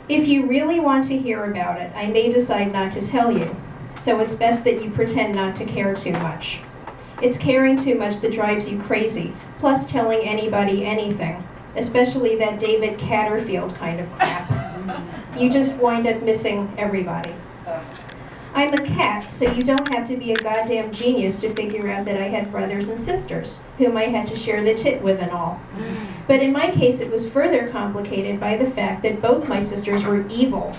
If you really want to hear about it, I may decide not to tell you, so it's best that you pretend not to care too much. It's caring too much that drives you crazy, plus telling anybody anything, especially that David Catterfield kind of crap. You just wind up missing everybody. I'm a cat, so you don't have to be a goddamn genius to figure out that I had brothers and sisters, whom I had to share the tit with and all. But in my case, it was further complicated by the fact that both my sisters were evil.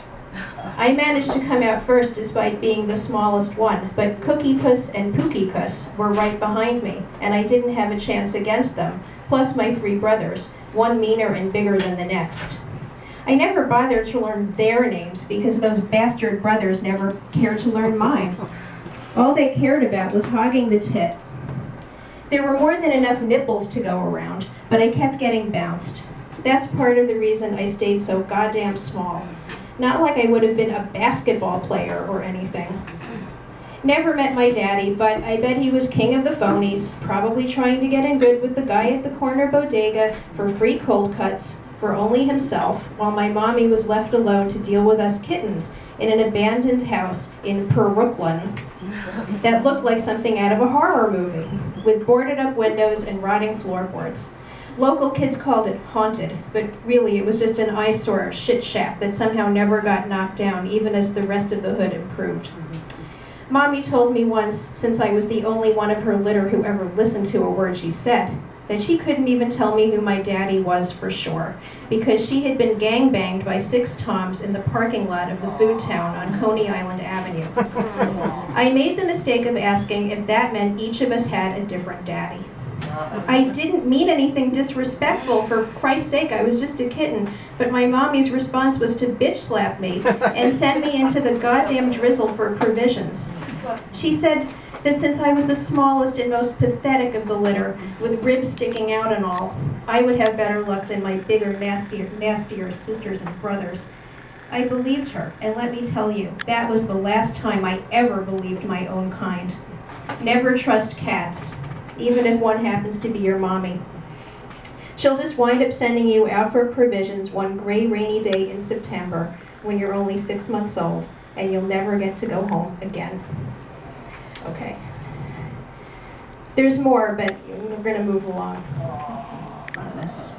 I managed to come out first despite being the smallest one, but Cookie Puss and Pookie Cuss were right behind me, and I didn't have a chance against them, plus my 3 brothers, one meaner and bigger than the next. I never bothered to learn their names because those bastard brothers never cared to learn mine. All they cared about was hogging the tit. There were more than enough nipples to go around, but I kept getting bounced. That's part of the reason I stayed so goddamn small. Not like I would have been a basketball player or anything. Never met my daddy, but I bet he was king of the phonies, probably trying to get in good with the guy at the corner bodega for free cold cuts for only himself, while my mommy was left alone to deal with us kittens in an abandoned house in Brooklyn that looked like something out of a horror movie, with boarded up windows and rotting floorboards. Local kids called it haunted, but really it was just an eyesore shit shack that somehow never got knocked down, even as the rest of the hood improved. Mommy told me once, since I was the only one of her litter who ever listened to a word she said, that she couldn't even tell me who my daddy was for sure, because she had been gangbanged by 6 Toms in the parking lot of the food town on Coney Island Avenue. I made the mistake of asking if that meant each of us had a different daddy. I didn't mean anything disrespectful, for Christ's sake, I was just a kitten, but my mommy's response was to bitch slap me and send me into the goddamn drizzle for provisions. She said that since I was the smallest and most pathetic of the litter, with ribs sticking out and all, I would have better luck than my bigger, nastier sisters and brothers. I believed her, and let me tell you, that was the last time I ever believed my own kind. Never trust cats, even if one happens to be your mommy. She'll just wind up sending you out for provisions one gray, rainy day in September when you're only 6 months old, and you'll never get to go home again. Okay. There's more, but we're going to move along on this.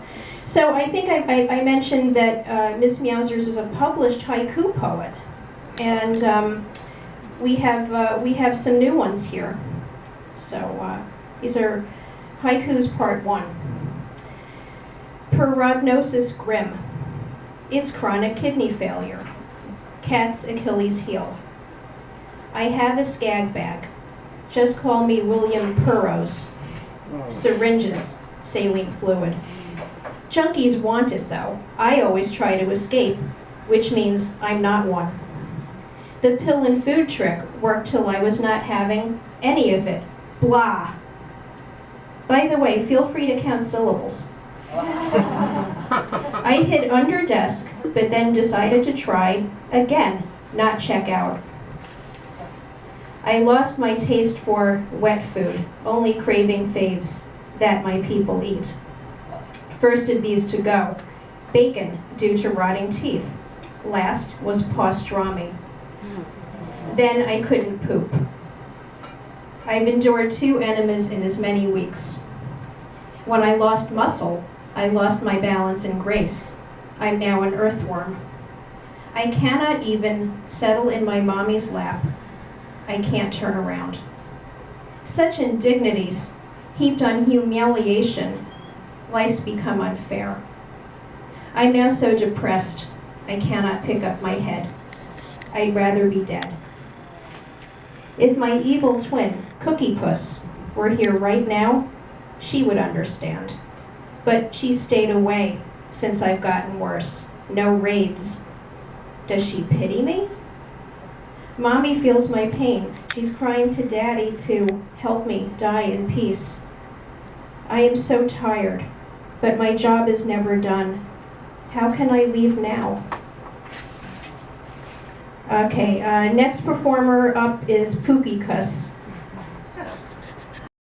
So I think I mentioned that Miss Meowsers was a published haiku poet, and we have some new ones here. So these are haikus part 1. Prognosis grim. It's chronic kidney failure. Cat's Achilles heel. I have a skag bag. Just call me William Prose. Syringes, saline fluid. Junkies want it though. I always try to escape, which means I'm not one. The pill and food trick worked till I was not having any of it. Blah. By the way, feel free to count syllables. I hid under desk, but then decided to try again, not check out. I lost my taste for wet food, only craving faves that my people eat. First of these to go, bacon due to rotting teeth. Last was pastrami. Then I couldn't poop. I've endured 2 enemas in as many weeks. When I lost muscle, I lost my balance and grace. I'm now an earthworm. I cannot even settle in my mommy's lap. I can't turn around. Such indignities, heaped on humiliation, life's become unfair. I'm now so depressed, I cannot pick up my head. I'd rather be dead. If my evil twin, Cookie Puss, were here right now, she would understand. But she's stayed away since I've gotten worse. No raids. Does she pity me? Mommy feels my pain. She's crying to Daddy to help me die in peace. I am so tired, but my job is never done. How can I leave now? Okay, next performer up is Pookie Cuss.